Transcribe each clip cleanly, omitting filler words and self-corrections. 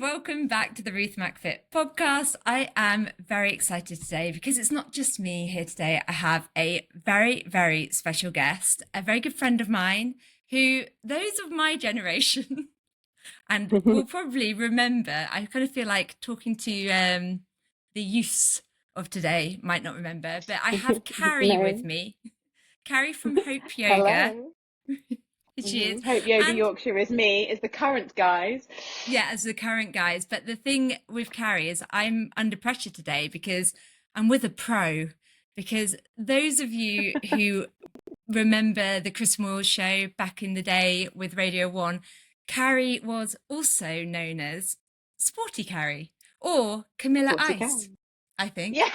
welcome back to the Ruth Mac Fit Podcast. I am very excited today because it's not just me here today. I have a very, very special guest, a very good friend of mine who those of my generation and will probably remember. I kind of feel like talking to the youths of today might not remember, but I have Carrie with me. Carrie from Hope Yoga. Hello. She is. Hope Yoga And Yorkshire is me, is the current guys. yeah, as the current guys. But the thing with Carrie is I'm under pressure today because I'm with a pro. Because those of you who remember the Chris Moyles Show back in the day with Radio 1, Carrie was also known as Sportie Carrie or Camilla Sportie Ice, Carrie. I think. Yeah.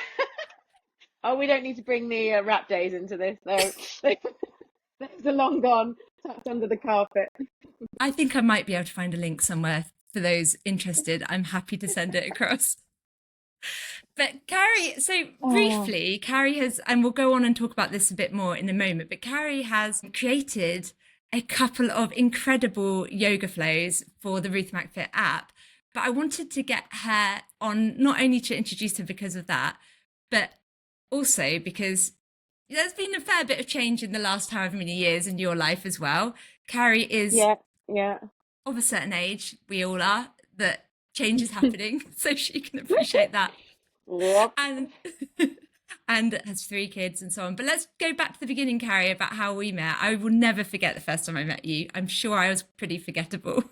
Oh, we don't need to bring the rap days into this, though. Those are long gone, tucked under the carpet. I think I might be able to find a link somewhere for those interested. I'm happy to send it across. But Carrie, so briefly, Carrie has, and we'll go on and talk about this a bit more in a moment, but Carrie has created a couple of incredible yoga flows for the Ruth Mac Fit app. But I wanted to get her on, not only to introduce her because of that, but also because there's been a fair bit of change in the last however many years in your life as well. Carrie is Yeah. of a certain age, we all are, that change is happening, so she can appreciate that. Yep. And has 3 kids and so on. But let's go back to the beginning, Carrie, about how we met. I will never forget the first time I met you. I'm sure I was pretty forgettable.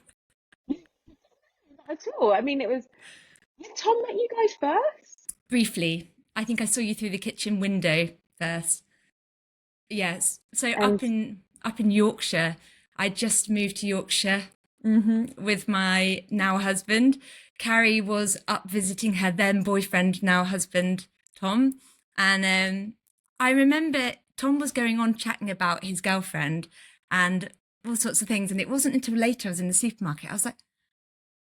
At all. I mean, Tom met you guys first? Briefly, I think I saw you through the kitchen window first. Yes. So And up in Yorkshire, I just moved to Yorkshire with my now husband. Carrie was up visiting her then boyfriend, now husband, Tom. And I remember Tom was going on chatting about his girlfriend and all sorts of things. And it wasn't until later I was in the supermarket, I was like,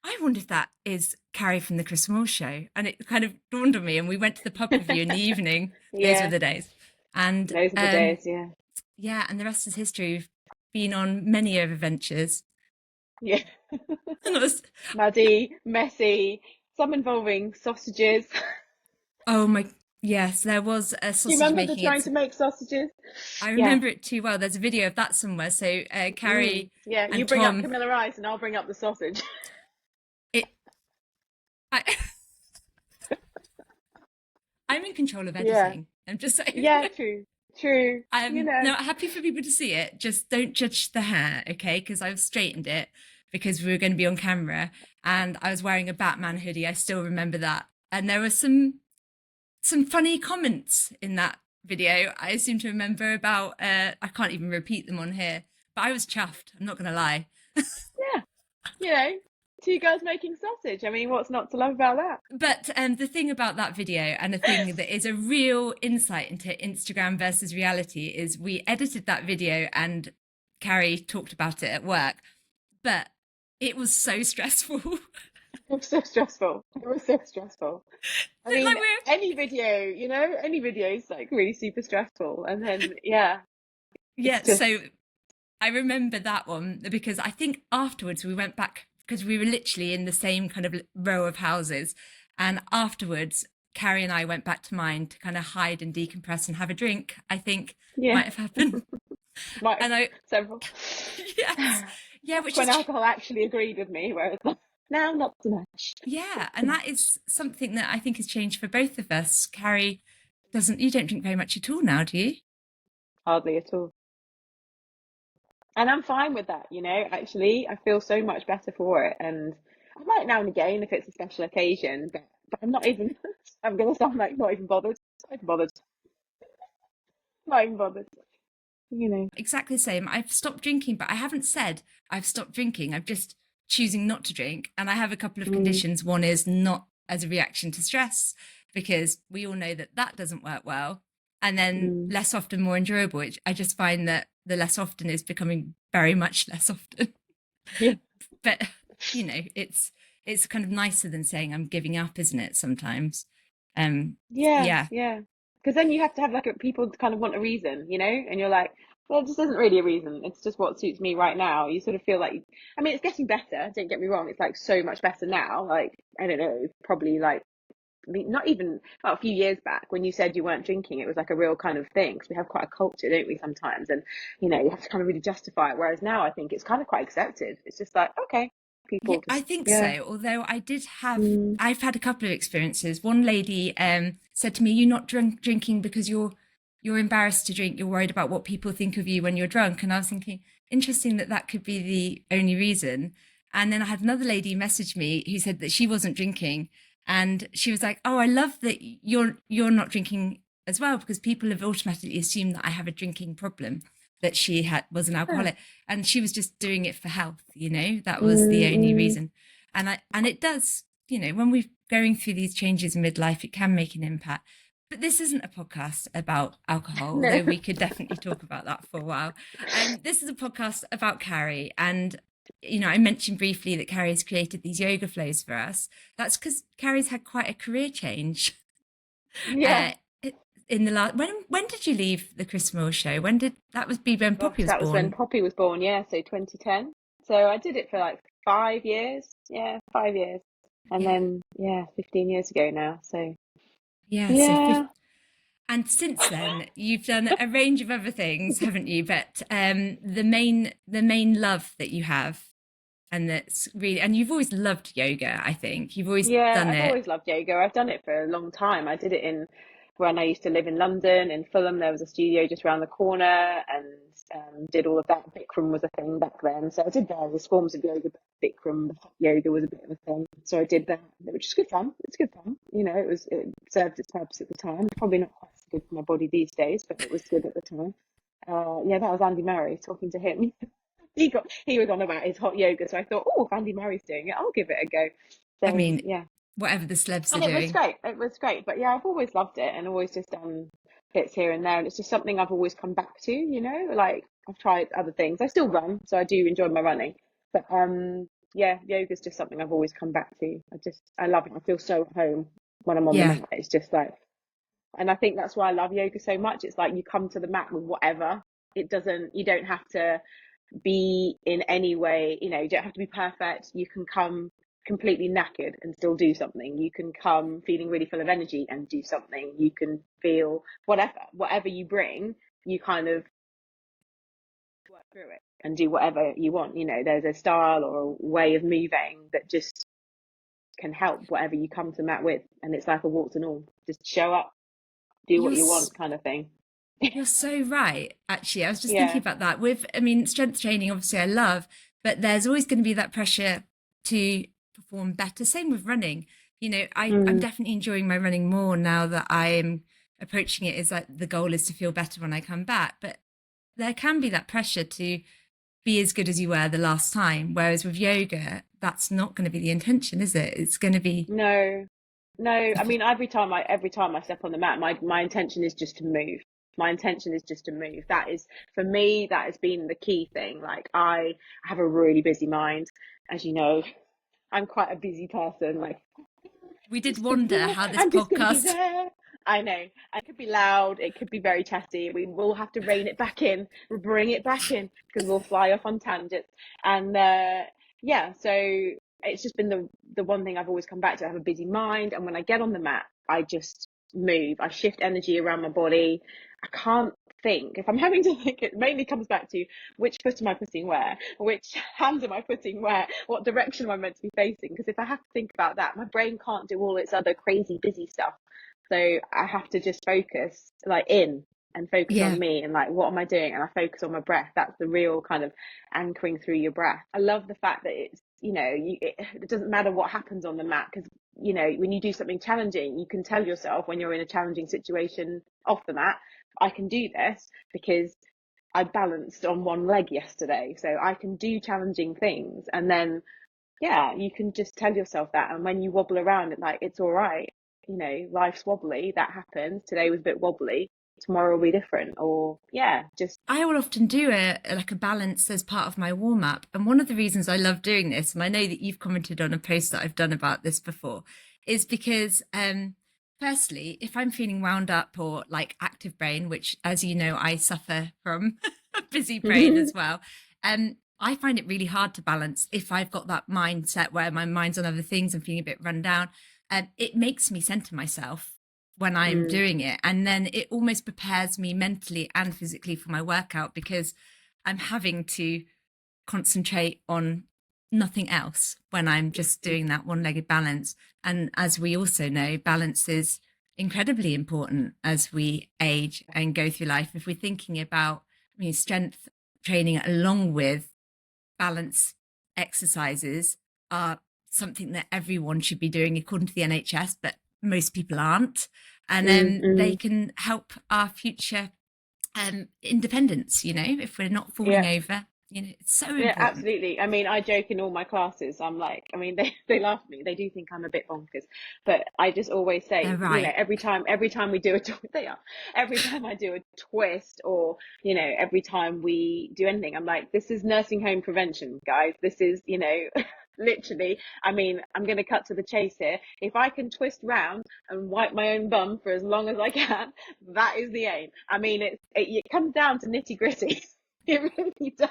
I wonder if that is Carrie from the Chris Moyles Show. And it kind of dawned on me, and we went to the pub with you in the evening. Those yeah, were the days. And those are the days, yeah. yeah, and the rest is history. We've been on many adventures. Yeah. And it was, Muddy, messy, some involving sausages. oh my, yes, there was a Do you sausage remember making. trying to make sausages? I remember it too well. There's a video of that somewhere. So Carrie Yeah, you and bring Tom, up Camilla Ice and I'll bring up the sausage. I'm in control of Yeah. editing. I'm just saying. Yeah, true. I'm not happy for people to see it. Just don't judge the hair, okay? Because I've straightened it because we were going to be on camera, and I was wearing a Batman hoodie. I still remember that, and there were some funny comments in that video. I seem to remember about. I can't even repeat them on here, but I was chuffed. I'm not going to lie. Yeah, 2 girls making sausage. I mean, what's not to love about that? But the thing about that video, and a thing that is a real insight into Instagram versus reality, is we edited that video and Carrie talked about it at work, but it was so stressful. It was so stressful. I mean, Like any video is like really super stressful. And then, yeah. yeah, just- so I remember that one because I think afterwards we went back because we were literally in the same kind of row of houses. And afterwards, Carrie and I went back to mine to kind of hide and decompress and have a drink, I think might have happened. Several. Yes. Yeah, which when is alcohol actually agreed with me, whereas now not so much. yeah, and that is something that I think has changed for both of us. Carrie you don't drink very much at all now, do you? Hardly at all. And I'm fine with that, actually. I feel so much better for it. And I might now and again if it's a special occasion, but I'm not even, I'm going to sound like not even bothered. Not even bothered. Exactly the same. I've stopped drinking, but I haven't said I've stopped drinking. I'm just choosing not to drink. And I have a couple of conditions. One is not as a reaction to stress, because we all know that doesn't work well. And then less often, more enjoyable, which I just find that the less often is becoming very much less often. Yeah. But, it's kind of nicer than saying I'm giving up, isn't it, sometimes? Yeah. Because then you have to have people kind of want a reason, and you're like, There just isn't really a reason. It's just what suits me right now. You sort of feel like, I mean, it's getting better. Don't get me wrong. It's like so much better now. Like, I don't know, probably like, I mean, not even about a few years back when you said you weren't drinking, it was like a real kind of thing. Because we have quite a culture, don't we, sometimes? And, you know, you have to kind of really justify it. Whereas now I think it's kind of quite accepted. It's just like, okay, Yeah, people I just, think yeah. so. Although Mm. I've had a couple of experiences. One lady said to me, "You're not drinking because you're embarrassed to drink. You're worried about what people think of you when you're drunk." And I was thinking, interesting that that could be the only reason. And then I had another lady message me who said that she wasn't drinking, and she was like, "Oh, I love that you're not drinking as well, because people have automatically assumed that I have a drinking problem." That she was an Huh. alcoholic, and she was just doing it for health. That was the Mm, only mm. reason. And it does, when we're going through these changes in midlife, it can make an impact. But this isn't a podcast about alcohol, No. although we could definitely talk about that for a while. This is a podcast about Carrie. And, I mentioned briefly that Carrie has created these yoga flows for us. That's because Carrie's had quite a career change. Yeah. Uh, in the last, when did you leave the Chris Moyles Show? That was when Gosh, Poppy was that was when born. Poppy was born. Yeah. So 2010. So I did it for like 5 years. Yeah. 5 years. And Yeah, then, yeah, 15 years ago now. So, yeah. yeah. And since then, you've done a range of other things, haven't you? But the main love that you have, and that's really, and you've always loved yoga. I think you've always Yeah, done I've it. always loved yoga. I've done it for a long time. I did it when I used to live in London, in Fulham. There was a studio just around the corner, and did all of that. Bikram was a thing back then, so I did various forms of yoga. But Bikram yoga was a bit of a thing, so I did that, which is good fun. It's good fun. It served its purpose at the time. Probably not quite so good for my body these days, but it was good at the time. Yeah, that was Andy Murray, talking to him. He was on about his hot yoga, so I thought, oh, if Andy Murray's doing it, I'll give it a go. I So mean, yeah, whatever the celebs are and it was doing. great. It was great. But yeah, I've always loved it and always just done bits here and there. And it's just something I've always come back to, like I've tried other things. I still run, so I do enjoy my running. But yeah, yoga's just something I've always come back to. I love it. I feel so at home when I'm on the Yeah, mat. It's just like, and I think that's why I love yoga so much. It's like you come to the mat with whatever. You don't have to be in any way, you don't have to be perfect. You can come completely knackered and still do something. You can come feeling really full of energy and do something. You can feel whatever you bring, you kind of work through it and do whatever you want. There's a style or a way of moving that just can help whatever you come to mat with. And it's like a warts and all. Just show up, do what you're you want kind of thing. you're so right. Actually, I was just thinking Yeah. about that. Strength training, obviously, I love, but there's always going to be that pressure to perform better. Same with running. I'm Mm. definitely enjoying my running more now that I am approaching it as like the goal is to feel better when I come back. But there can be that pressure to be as good as you were the last time. Whereas with yoga, that's not going to be the intention, is it? It's going to be No, no. I mean, every time I step on the mat, my intention is just to move. My intention is just to move. That is, for me, that has been the key thing. Like, I have a really busy mind, as you know. I'm quite a busy person. Like, we did just gonna wonder how this I'm just gonna be podcast. there. I know. It could be loud. It could be very chatty. We will have to rein it back in. We'll bring it back in because we'll fly off on tangents. And yeah, so it's just been the one thing I've always come back to. I have a busy mind, and when I get on the mat, I just move. I shift energy around my body. I can't think. If I'm having to think, it mainly comes back to which foot am I putting where, which hand am I putting where, what direction am I meant to be facing? Because if I have to think about that, my brain can't do all its other crazy busy stuff. So I have to just focus and focus on Yeah. me and like, what am I doing? And I focus on my breath. That's the real kind of anchoring through your breath. I love the fact that it's, it doesn't matter what happens on the mat, because, when you do something challenging, you can tell yourself when you're in a challenging situation off the mat, I can do this because I balanced on one leg yesterday. So I can do challenging things. And then, yeah, you can just tell yourself that. And when you wobble around it, like, it's all right. Life's wobbly. That happens. Today was a bit wobbly. Tomorrow will be different. Or, yeah, just, I will often do a balance as part of my warm up. And one of the reasons I love doing this, and I know that you've commented on a post that I've done about this before, is because firstly, if I'm feeling wound up or like active brain, which as you know, I suffer from, a busy brain as well. I find it really hard to balance if I've got that mindset where my mind's on other things and feeling a bit run down. It makes me center myself when I'm doing it. And then it almost prepares me mentally and physically for my workout, because I'm having to concentrate on nothing else when I'm just doing that one-legged balance. And as we also know, balance is incredibly important as we age and go through life. If we're thinking about, strength training along with balance exercises are something that everyone should be doing according to the NHS, but most people aren't. And then they can help our future independence, if we're not falling over. It's so important. Yeah, absolutely. I mean, I joke in all my classes. I'm like, they laugh at me. They do think I'm a bit bonkers, but I just always say, right. every time we do every time I do a twist, or, every time we do anything, I'm like, this is nursing home prevention, guys. This is, literally, I'm going to cut to the chase here. If I can twist round and wipe my own bum for as long as I can, that is the aim. It comes down to nitty gritty. It really does.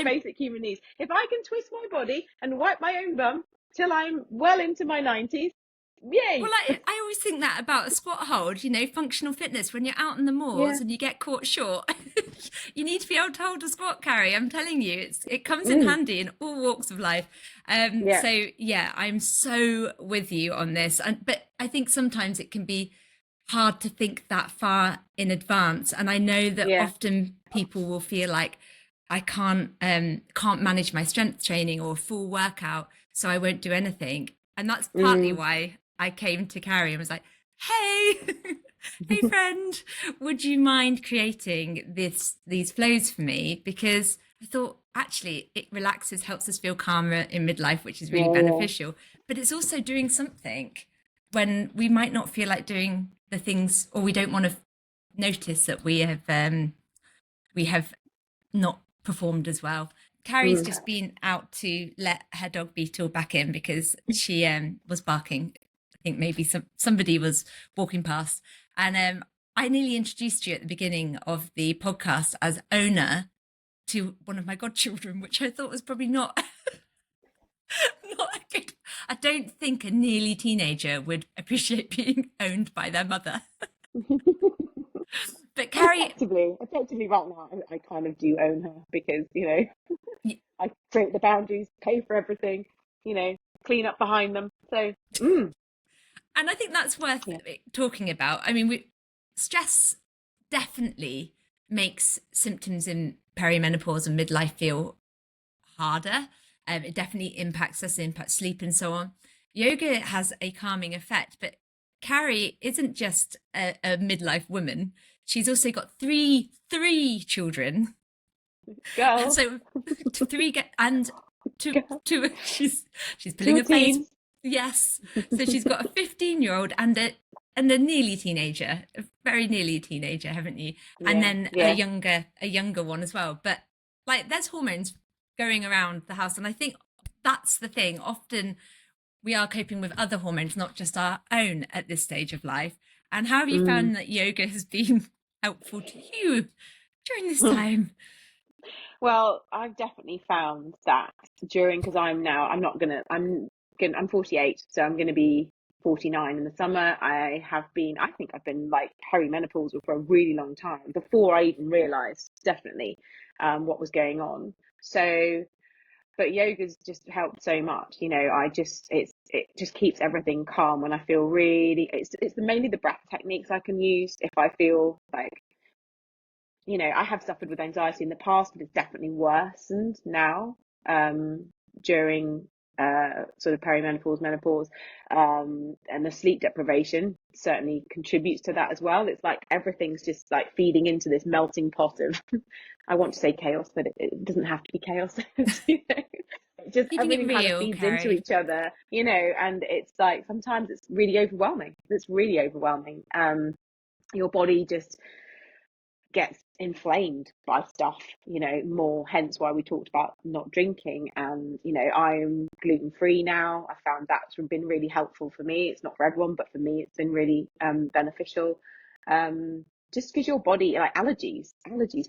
Basic human needs. If I can twist my body and wipe my own bum till I'm well into my 90s, yay. Well, I always think that about a squat hold, functional fitness. When you're out in the moors and you get caught short, you need to be able to hold a squat, Carrie. I'm telling you, it comes in handy in all walks of life. So yeah, I'm so with you on this. But I think sometimes it can be hard to think that far in advance. And I know that often people will feel like, I can't manage my strength training or full workout, so I won't do anything. And that's partly why I came to Carrie and was like, hey, hey friend, would you mind creating these flows for me? Because I thought actually it relaxes, helps us feel calmer in midlife, which is really beneficial. But it's also doing something when we might not feel like doing the things, or we don't want to notice that we have not performed as well. Carrie's just been out to let her dog Beetle back in because she was barking. I think maybe somebody was walking past, and I nearly introduced you at the beginning of the podcast as owner to one of my godchildren, which I thought was probably not good. I don't think a nearly teenager would appreciate being owned by their mother. But Carrie, effectively right now, I kind of do own her, because I create the boundaries, pay for everything, clean up behind them. So, and I think that's worth talking about. Stress definitely makes symptoms in perimenopause and midlife feel harder. It definitely impacts us, impacts sleep and so on. Yoga has a calming effect, but Carrie isn't just a midlife woman. She's also got three children. Girls. So two. She's pulling a face. Yes. So she's got a 15-year-old and a nearly teenager, a very nearly teenager, haven't you? Yeah, and then a younger one as well. But there's hormones going around the house, and I think that's the thing. Often we are coping with other hormones, not just our own at this stage of life. And how have you found that yoga has been helpful to you during this time? Well, I've definitely found that because I'm 48, so I'm going to be 49 in the summer. I think I've been perimenopausal for a really long time before I even realized definitely what was going on. So, but yoga's just helped so much. It just keeps everything calm when I feel really, it's mainly the breath techniques I can use if I feel like, I have suffered with anxiety in the past, but it's definitely worsened now during sort of perimenopause, menopause, and the sleep deprivation certainly contributes to that as well. It's like everything's just feeding into this melting pot of, I want to say chaos, but it doesn't have to be chaos. Just everything kind of feeds into each other, and it's sometimes it's really overwhelming. Your body just gets inflamed by stuff, more, hence why we talked about not drinking. And I'm gluten-free now. I found that's been really helpful for me. It's not for everyone, but for me it's been really beneficial. just because your body, like allergies,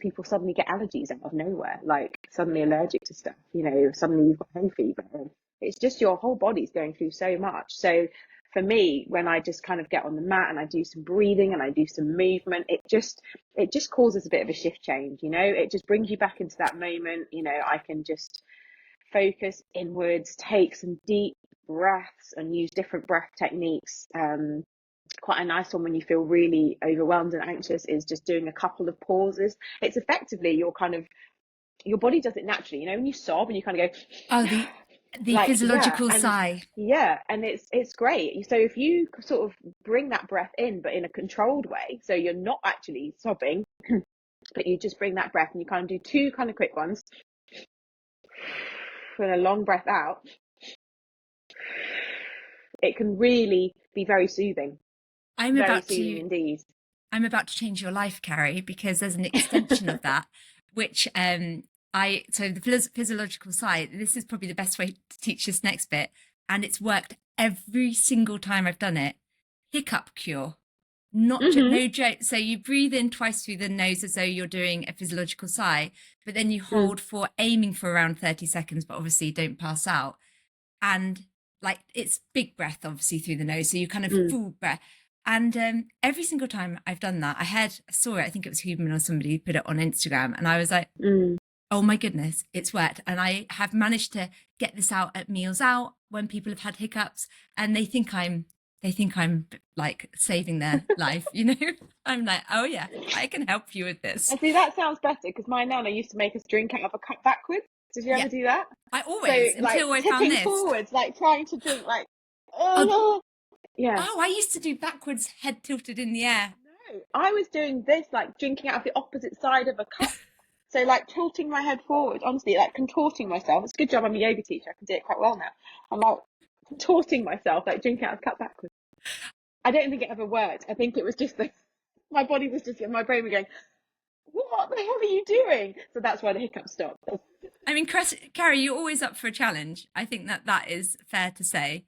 people suddenly get allergies out of nowhere, like suddenly allergic to stuff, you know, suddenly you've got hay fever. And it's just your whole body's going through so much. So for me, when I just kind of get on the mat and I do some breathing and I do some movement, it just causes a bit of a shift change, you know, it just brings you back into that moment. You know, I can just focus inwards, take some deep breaths and use different breath techniques. Quite a nice one when you feel really overwhelmed and anxious is just doing a couple of pauses. It's effectively your body does it naturally, you know, when you sob and you kind of go, oh, the like, physiological and sigh. and it's great. So if you sort of bring that breath in but in a controlled way, so you're not actually sobbing, but you just bring that breath and you kind of do two kind of quick ones with a long breath out, it can really be very soothing. Very soothing indeed. I'm about to change your life, Carrie, because there's an extension of that, which so the physiological side, this is probably the best way to teach this next bit, and it's worked every single time I've done it. Hiccup cure, no joke. So you breathe in twice through the nose as though you're doing a physiological sigh, but then you hold for aiming for around 30 seconds, but obviously don't pass out. And like, it's big breath, obviously, through the nose. So you kind of full breath. And every single time I've done that, I saw it, I think it was Human or somebody put it on Instagram, and I was like, oh my goodness, it's worked. And I have managed to get this out at meals out when people have had hiccups, and they think I'm like saving their life, you know. I'm like, oh yeah, I can help you with this. I see, that sounds better, because my nana used to make us drink out of a cup backwards. Did you ever do that? I always, so, until like, I found this. Forwards, like trying to drink, like, yeah. Oh, I used to do backwards, head tilted in the air. No, I was doing this, like drinking out of the opposite side of a cup. So like tilting my head forward, honestly, like contorting myself. It's a good job I'm a yoga teacher. I can do it quite well now. I'm like contorting myself, like drinking out of a cup backwards. I don't think it ever worked. I think it was just my body was just, my brain was going, what the hell are you doing? So that's why the hiccups stopped. I mean, Carrie, you're always up for a challenge. I think that is fair to say.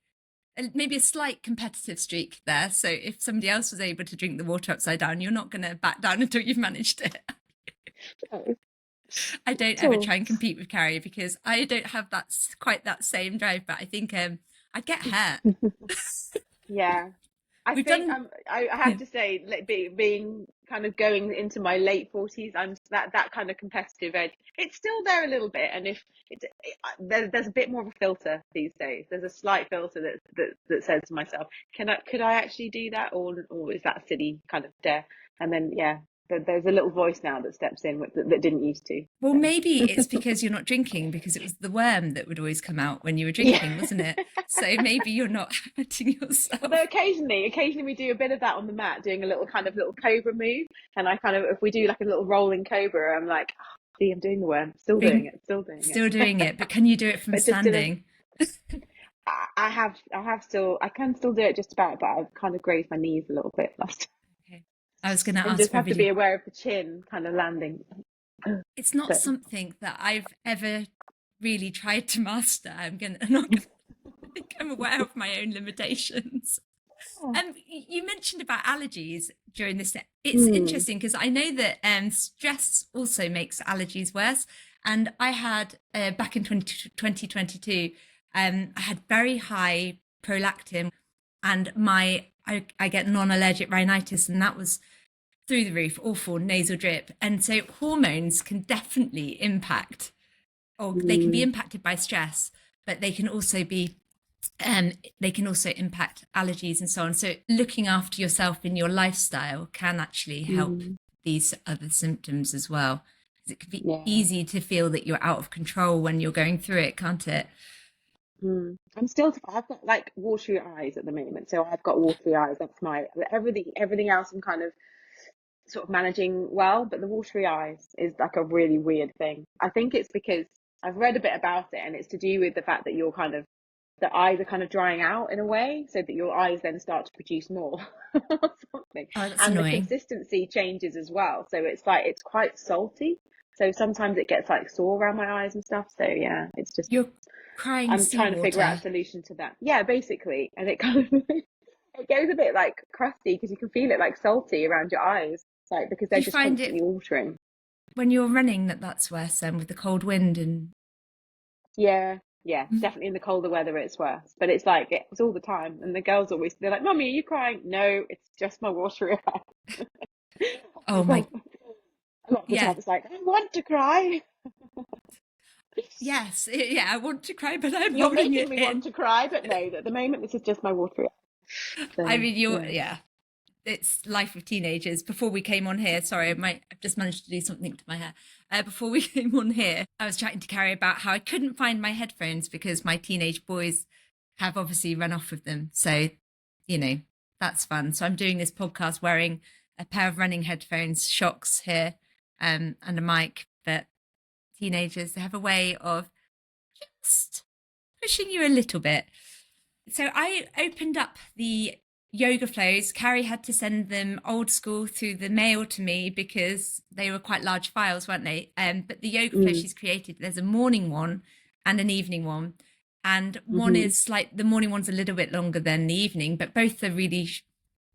Maybe a slight competitive streak there. So if somebody else was able to drink the water upside down, you're not going to back down until you've managed it. No. I don't ever try and compete with Carrie, because I don't have quite that same drive, but I think I'd get hurt. Yeah. I have to say, being kind of going into my late 40s, I'm that kind of competitive edge. It's still there a little bit, and if there's a bit more of a filter these days. There's a slight filter that says to myself, could I actually do that, or is that a silly kind of dare? And then there's a little voice now that steps in that didn't used to. Well, maybe it's because you're not drinking, because it was the worm that would always come out when you were drinking, wasn't it? So maybe you're not hurting yourself. Although occasionally we do a bit of that on the mat, doing a little cobra move, and I kind of, if we do like a little rolling cobra, I'm like, see, I'm doing the worm, still doing it. But can you do it from standing? I can still do it just about, but I've kind of grazed my knees a little bit last time. I was going to ask. You just have to be aware of the chin kind of landing. It's not something that I've ever really tried to master. I think I'm aware of my own limitations. You mentioned about allergies during this. It's interesting, because I know that stress also makes allergies worse. And I had back in 2022, I had very high prolactin, and I get non-allergic rhinitis, and that was through the roof, awful nasal drip. And so hormones can definitely impact, or they can be impacted by stress, but they can also impact allergies and so on. So looking after yourself in your lifestyle can actually help these other symptoms as well. Because it can be easy to feel that you're out of control when you're going through it, can't it? I've got like watery eyes at the moment. So I've got watery eyes. That's everything else I'm kind of sort of managing well, but the watery eyes is like a really weird thing. I think it's because I've read a bit about it, and it's to do with the fact that the eyes are kind of drying out in a way, so that your eyes then start to produce more or something. Oh, that's and annoying. The consistency changes as well. So it's quite salty. So sometimes it gets like sore around my eyes and stuff. So yeah, it's just, you're crying. I'm trying to figure out a solution to that. Yeah, basically. And it kind of, it goes a bit like crusty, because you can feel it like salty around your eyes. like, because Do they're you just find constantly it altering. when you're running that's worse then, with the cold wind and? Yeah, definitely in the colder weather it's worse. But it's like it's all the time, and the girls they're like, "Mummy, are you crying?" No, it's just my watery eye. Oh my, A lot of the yeah. time it's like, I want to cry. Yes, yeah, I want to cry, but I'm You're holding making it me want in. to cry, but no, at the moment this is just my watery eye. I So mean, yeah. yeah, it's life of teenagers. Before we came on here, sorry, I've just managed to do something to my hair. Before we came on here, I was chatting to Carrie about how I couldn't find my headphones because my teenage boys have obviously run off with them. So, you know, that's fun. So I'm doing this podcast wearing a pair of running headphones, shocks here, and a mic. But teenagers, they have a way of just pushing you a little bit. So I opened up the yoga flows. Carrie had to send them old school through the mail to me because they were quite large files, weren't they? But the yoga flow she's created, there's a morning one and an evening one. And one is like, the morning one's a little bit longer than the evening, but both are really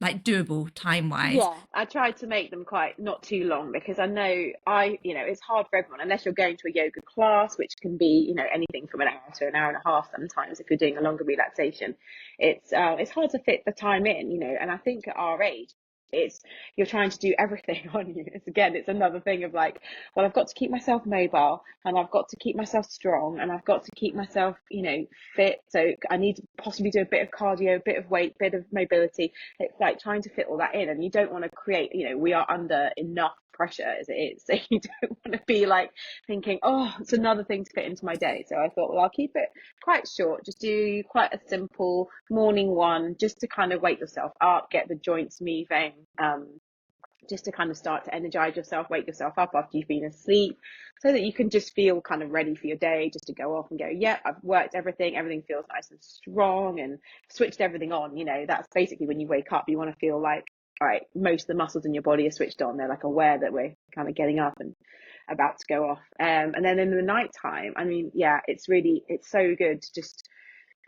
like doable time wise. Yeah, I tried to make them quite not too long, because I know it's hard for everyone unless you're going to a yoga class, which can be, anything from an hour to an hour and a half sometimes if you're doing a longer relaxation. It's hard to fit the time in, and I think at our age, you're trying to do everything on you. It's another thing of like, well, I've got to keep myself mobile, and I've got to keep myself strong, and I've got to keep myself, fit. So I need to possibly do a bit of cardio, a bit of weight, bit of mobility. It's like trying to fit all that in, and you don't want to create, we are under enough pressure as it is. So you don't want to be like thinking, oh, it's another thing to fit into my day. So I thought, well, I'll keep it quite short, just do quite a simple morning one, just to kind of wake yourself up, get the joints moving, just to kind of start to energize yourself, wake yourself up after you've been asleep, so that you can just feel kind of ready for your day, just to go off and go, yeah, I've worked everything feels nice and strong, and switched everything on. That's basically when you wake up, you want to feel like, all right, most of the muscles in your body are switched on. They're like aware that we're kind of getting up and about to go off. And then in the night time, I mean, yeah, it's so good to just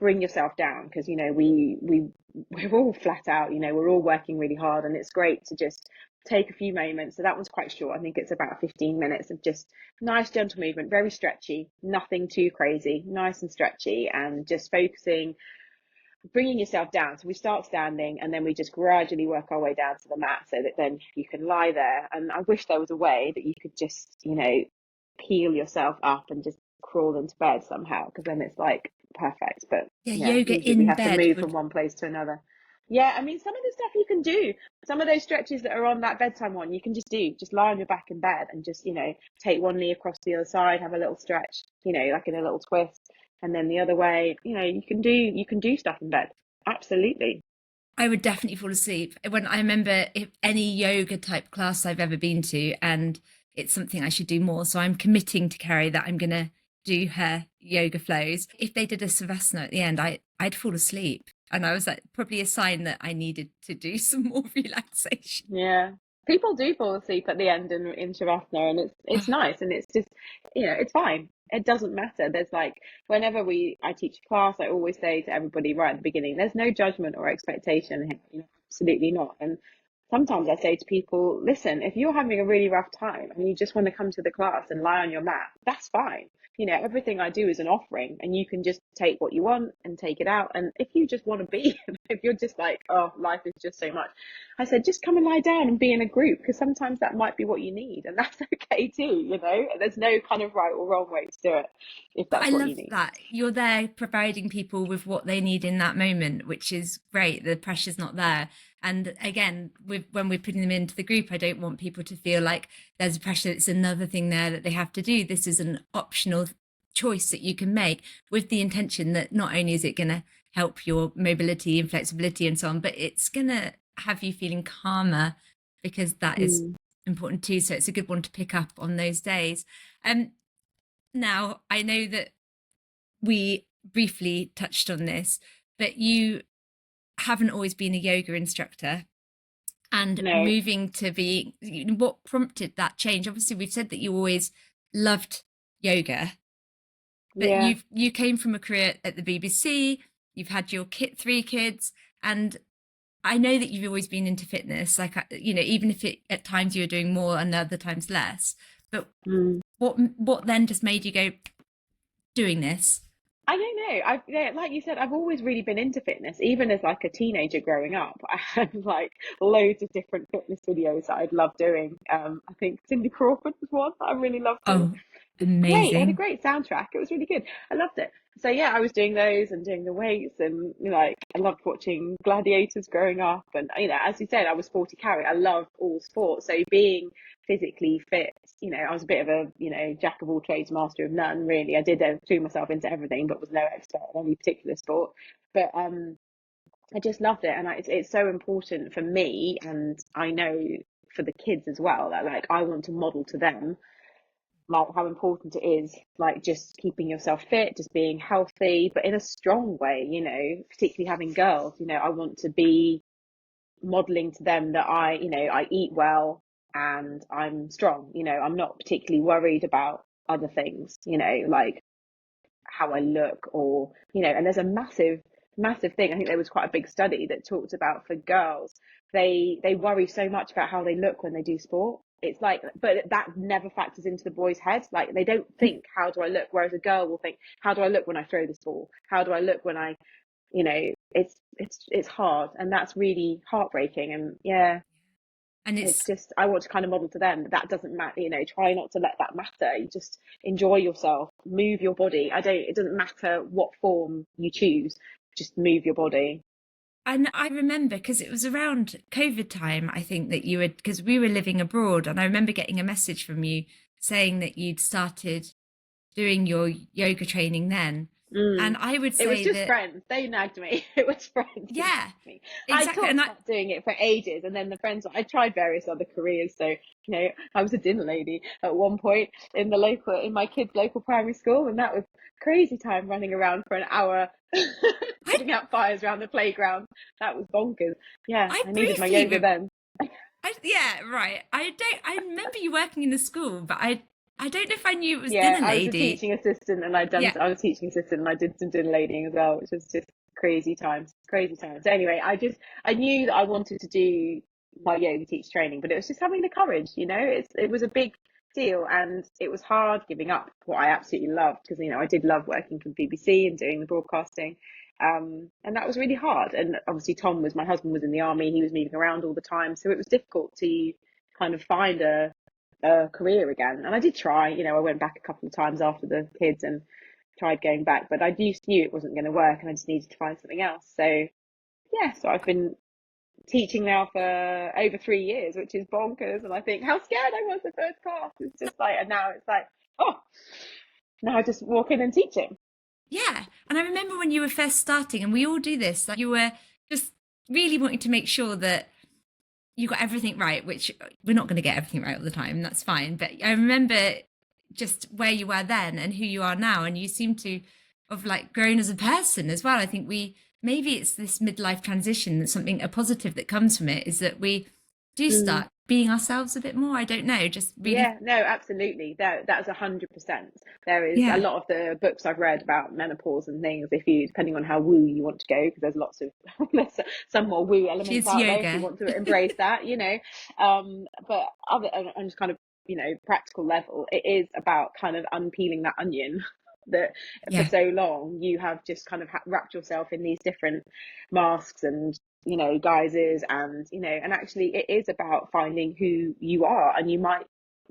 bring yourself down, because we're all flat out, we're all working really hard, and it's great to just take a few moments. So that one's quite short. I think it's about 15 minutes of just nice gentle movement, very stretchy, nothing too crazy, nice and stretchy, and just focusing, bringing yourself down. So we start standing, and then we just gradually work our way down to the mat, so that then you can lie there. And I wish there was a way that you could just peel yourself up and just crawl into bed somehow, because then it's like perfect. But yeah, Yoga usually we in have to bed move from would. one place to another. Yeah, I mean, some of the stuff you can do, some of those stretches that are on that bedtime one, you can just lie on your back in bed, and just take one knee across the other side, have a little stretch, like in a little twist, and then the other way. You can do stuff in bed. Absolutely. I would definitely fall asleep. When I remember, if any yoga type class I've ever been to, and it's something I should do more. So I'm committing to Carrie that I'm going to do her yoga flows. If they did a savasana at the end, I'd fall asleep. And I was like, probably a sign that I needed to do some more relaxation. Yeah. People do fall asleep at the end in Shavasana, and it's nice, and it's just, it's fine. It doesn't matter. There's like, whenever I teach a class, I always say to everybody right at the beginning, there's no judgment or expectation here, absolutely not. And sometimes I say to people, listen, if you're having a really rough time and you just want to come to the class and lie on your mat, that's fine. Everything I do is an offering, and you can just take what you want and take it out. And if you just want to be, if you're just like, oh, life is just so much, I said, just come and lie down and be in a group, because sometimes that might be what you need, and that's okay too. There's no kind of right or wrong way to do it if But I that's what love you need. that you're there providing people with what they need in that moment, which is great. The pressure's not there. And again, when we're putting them into the group, I don't want people to feel like there's a pressure. It's another thing there that they have to do. This is an optional choice that you can make, with the intention that not only is it going to help your mobility and flexibility and so on, but it's going to have you feeling calmer, because that is important too. So it's a good one to pick up on those days. Now, I know that we briefly touched on this, but you haven't always been a yoga instructor, and No. moving to be, what prompted that change? Obviously, we've said that you always loved yoga, but Yeah. you came from a career at the BBC, you've had your 3 kids, and I know that you've always been into fitness, like, you know, even if at times you're doing more and other times less, but what then just made you go doing this? I don't know. Like you said, I've always really been into fitness, even as like a teenager growing up. I had like loads of different fitness videos that I'd love doing. I think Cindy Crawford was one that I really loved doing. Oh, Great. It had a amazing. great soundtrack. It was really good. I loved it. So yeah, I was doing those and doing the weights, and like I loved watching Gladiators growing up. And you know, as you said, I was Sportie Carrie. I love all sports. So being physically fit, you know, I was a bit of a, you know, jack of all trades, master of none, really. I did threw myself into everything, but was no expert in any particular sport. But I just loved it, and it's so important for me, and I know for the kids as well, that like I want to model to them like how important it is, like just keeping yourself fit, just being healthy, but in a strong way, you know, particularly having girls, you know, I want to be modeling to them that you know, I eat well and I'm strong, you know, I'm not particularly worried about other things, you know, like how I look, or, you know, and there's a massive thing. I think there was quite a big study that talked about for girls, they worry so much about how they look when they do sport. It's like, but that never factors into the boys' head. Like they don't think, how do I look? Whereas a girl will think, how do I look when I throw this ball? How do I look when I, you know, it's hard, and that's really heartbreaking. And yeah, And it's it's, just, I want to kind of model to them that that doesn't matter, you know, try not to let that matter. You just enjoy yourself, move your body. It doesn't matter what form you choose, just move your body. and I remember because it was around COVID time, I think that you had, because we were living abroad, and I remember getting a message from you saying that you'd started doing your yoga training then. Mm. And I would It was say just that, friends. They nagged me. It was friends who yeah, nagged me. I exactly. talked And about doing it for ages, and then the friends. I tried various other careers. So, you know, I was a dinner lady at one point in my kids' local primary school, and that was crazy time running around for an hour, I, putting out fires around the playground. That was bonkers. Yeah, I I needed my briefly, yoga then. yeah, right. I remember you working in the school, but I don't know if I knew it was Yeah, dinner I was a lady. teaching assistant, and Yeah. I was a teaching assistant, and I did some dinner ladying as well, which was just crazy times, crazy times. So anyway, I knew that I wanted to do my yoga teacher training, but it was just having the courage, you know. It was a big deal, and it was hard giving up what I absolutely loved, because you know I did love working for the BBC and doing the broadcasting, and that was really hard. And obviously my husband was in the army, he was moving around all the time, so it was difficult to kind of find a career again. And I did try, you know, I went back a couple of times after the kids and tried going back, but I just knew it wasn't going to work, and I just needed to find something else. So yeah, so I've been teaching now for over 3 years, which is bonkers. And I think how scared I was the first class. It's just like, and now it's like, oh, now I just walk in and teach it. Yeah. And I remember when you were first starting, and we all do this, like you were just really wanting to make sure that you got everything right, which we're not going to get everything right all the time. That's fine. But I remember just where you were then and who you are now. And you seem to have like grown as a person as well. I think maybe it's this midlife transition, that's something, a positive that comes from it is that we do Mm. start being ourselves a bit more. I don't know, just really, Yeah, no, absolutely. That's 100%. There is a yeah. lot of the books I've read about menopause and things. If you, depending on how woo you want to go, because there's lots of there's some more woo elements She's out there if you yoga. want to embrace that, you know. But other on just kind of, you know, practical level, it is about kind of unpeeling that onion that for Yeah. so long you have just kind of wrapped yourself in these different masks and, you know, guises, and you know, and actually it is about finding who you are. And you might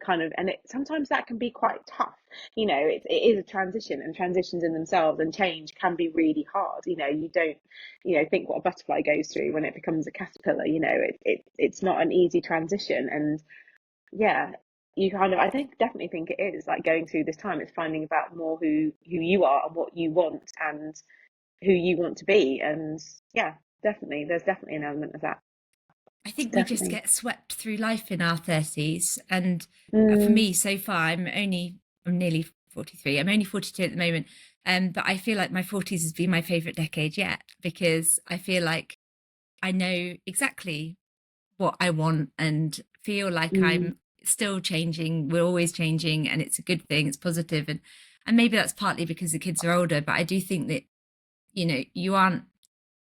kind of, and sometimes that can be quite tough, you know. It is a transition, and transitions in themselves and change can be really hard, you know. You don't, you know, think what a butterfly goes through when it becomes a caterpillar, you know. It's not an easy transition. And yeah, you kind of, I think, definitely think it is like going through this time, it's finding about more who you are and what you want and who you want to be. And yeah, definitely, there's definitely an element of that. I think we just Definitely. get swept through life in our 30s. And for Mm, me, so far, I'm nearly 43. I'm only 42 at the moment. But I feel like my 40s has been my favorite decade yet, because I feel like I know exactly what I want and feel like mm, I'm still changing. We're always changing, and it's a good thing. It's positive. And maybe that's partly because the kids are older, but I do think that, you know, you aren't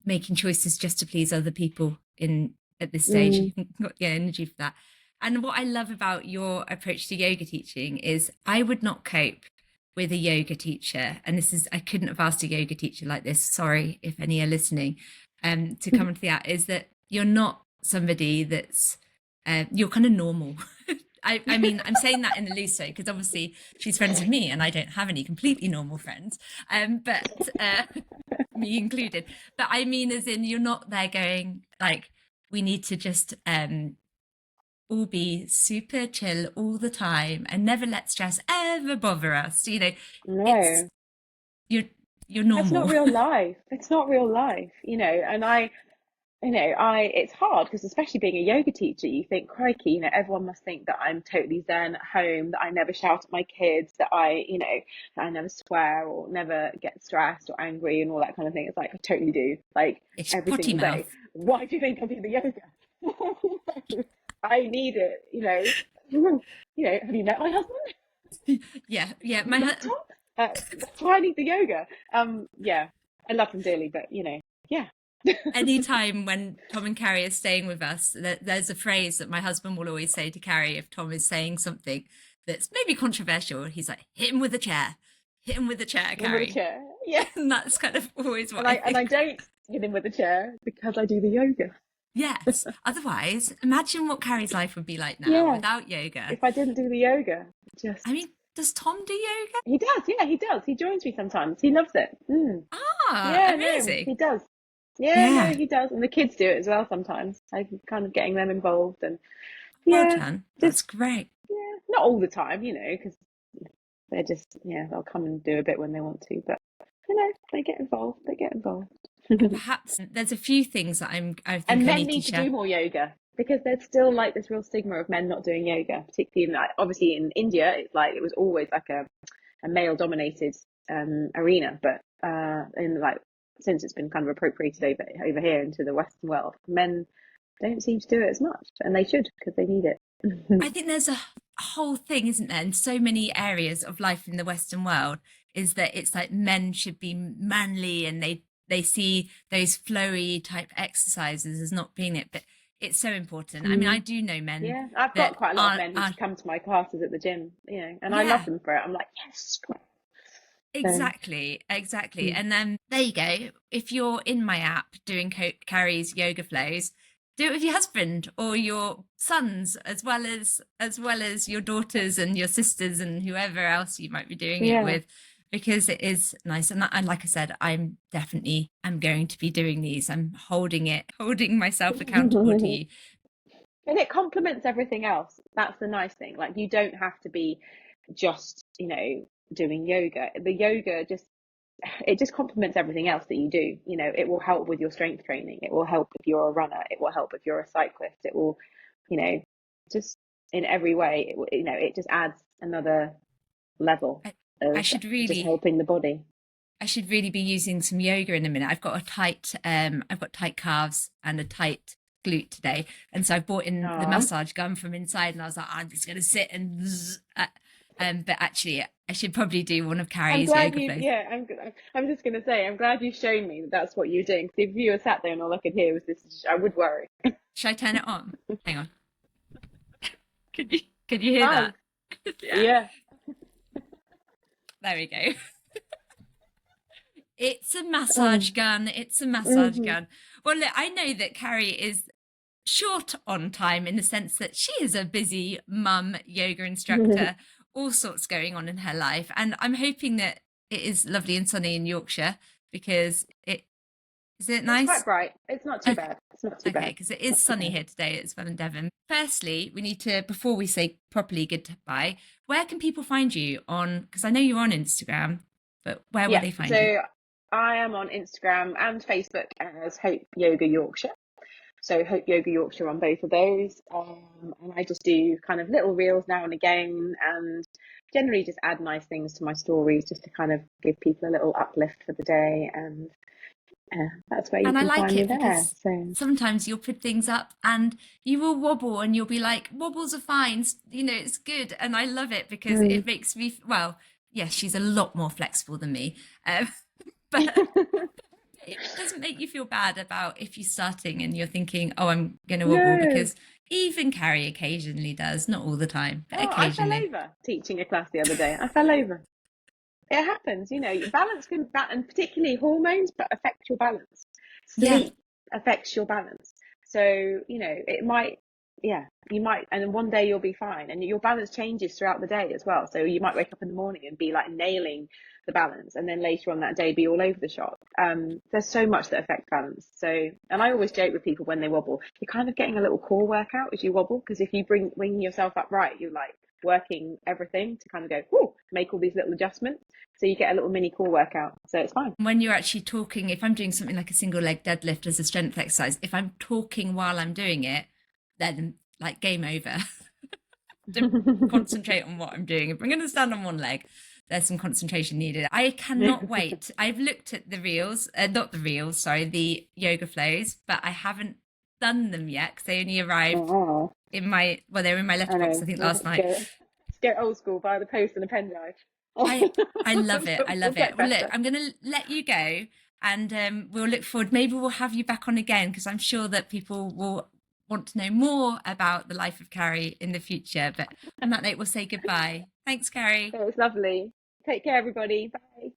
making choices just to please other people at this stage. You haven't got the energy for that. And what I love about your approach to yoga teaching is I would not cope with a yoga teacher. And this is, I couldn't have asked a yoga teacher like this. Sorry if any are listening, to come into that, is that you're not somebody that's, you're kind of normal. I mean, I'm saying that in a loose way because obviously she's friends with me and I don't have any completely normal friends, but me included. But I mean, as in, you're not there going like, we need to just all be super chill all the time and never let stress ever bother us. You know, No, you're normal. that's not real life. It's not real life, you know. And it's hard because especially being a yoga teacher, you think, crikey, you know, everyone must think that I'm totally zen at home, that I never shout at my kids, that that I never swear or never get stressed or angry and all that kind of thing. It's like, I totally do. Like It's every potty single mouth. day. Why do you think I do the yoga? I need it, you know. Have you met my husband? Yeah. That's why I need the yoga. Yeah, I love him dearly, but yeah. Anytime when Tom and Carrie are staying with us, there's a phrase that my husband will always say to Carrie if Tom is saying something that's maybe controversial. He's like, hit him with a chair. Hit him with a chair, Carrie. With a chair. Yeah. And that's kind of always what And I don't hit him with a chair because I do the yoga. Yes. Otherwise, imagine what Carrie's life would be like now without yoga. If I didn't do the yoga, I mean, does Tom do yoga? He does. Yeah, he does. He joins me sometimes. He loves it. Amazing. No, he does. Yeah, no, he does. And the kids do it as well sometimes. I'm kind of getting them involved. And well done. That's great. Yeah, not all the time, because they're just, they'll come and do a bit when they want to. But, they get involved. Perhaps there's a few things that I think and men I need to do more yoga because there's still like this real stigma of men not doing yoga, particularly obviously in India. It's like it was always like a male dominated arena, but since it's been kind of appropriated over here into the Western world, men don't seem to do it as much, and they should because they need it. I think there's a whole thing, isn't there, in so many areas of life in the Western world, is that it's like men should be manly and they see those flowy type exercises as not being it, but it's so important. I mean, I do know men. Yeah, I've got quite a lot of men who come to my classes at the gym, and I love them for it. I'm like, yes. Exactly. And then there you go. If you're in my app doing Carrie's yoga flows, do it with your husband or your sons, as well as your daughters and your sisters and whoever else you might be doing it with, because it is nice. And like I said, I'm going to be doing these. I'm holding myself accountable to you. And it complements everything else. That's the nice thing. Like, you don't have to be just, doing yoga. The yoga just complements everything else that you do. It will help with your strength training. It will help if you're a runner. It will help if you're a cyclist. It will, just in every way, it just adds another level of just helping the body. I should really be using some yoga in a minute. I've got tight calves and a tight glute today, and so I brought in the massage gun from inside, and I was like, I'm just going to sit and but actually I should probably do one of Carrie's yoga flows. Yeah, I'm just going to say, I'm glad you've shown me that that's what you're doing. Because if you were sat there and all I could hear was this, I would worry. Should I turn it on? Hang on. Could you hear that? Yeah. There we go. It's a massage gun. It's a massage gun. Well, look, I know that Carrie is short on time in the sense that she is a busy mum, yoga instructor, all sorts going on in her life. And I'm hoping that it is lovely and sunny in Yorkshire, because is it nice? It's quite bright. It's not too bad. It's not too bad. Okay, because it is sunny here today as well in Devon. Firstly, we need to, before we say properly goodbye, where can people find you on, because I know you're on Instagram, but where will they find you? So I am on Instagram and Facebook as Hope Yoga Yorkshire. So Hope Yoga Yorkshire on both of those. And I just do kind of little reels now and again, and generally just add nice things to my stories just to kind of give people a little uplift for the day. And that's where you can find me there. So sometimes you'll put things up and you will wobble and you'll be like, wobbles are fine, it's good. And I love it because it makes me, well, yes, she's a lot more flexible than me. But it doesn't make you feel bad about if you're starting and you're thinking, oh, I'm going to wobble, No. because even Carrie occasionally does, not all the time, but I fell occasionally. over teaching a class the other day. I fell over. It happens, you know, your balance can, and particularly hormones, but affect your balance. Sleep affects your balance. So, you know, it might, you might, and then one day you'll be fine, and your balance changes throughout the day as well. So you might wake up in the morning and be like nailing the balance, and then later on that day be all over the shop. There's so much that affects balance. So, and I always joke with people when they wobble, you're kind of getting a little core workout as you wobble, because if you bring yourself up right, you're like working everything to kind of go, whoo, make all these little adjustments. So you get a little mini core workout. So it's fine. When you're actually talking, if I'm doing something like a single leg deadlift as a strength exercise, if I'm talking while I'm doing it, then like game over. Concentrate on what I'm doing. If I'm going to stand on one leg, there's some concentration needed. I cannot wait. I've looked at the yoga flows, but I haven't done them yet because they only arrived in my, well, they were in my letterbox, I think, last night. Let's go old school, via the post and a pen drive. I love it. I love it. Well, look, I'm going to let you go, and we'll look forward. Maybe we'll have you back on again, because I'm sure that people will want to know more about the life of Carrie in the future. But on that note, we'll say goodbye. Thanks, Carrie. It was lovely. Take care, everybody. Bye.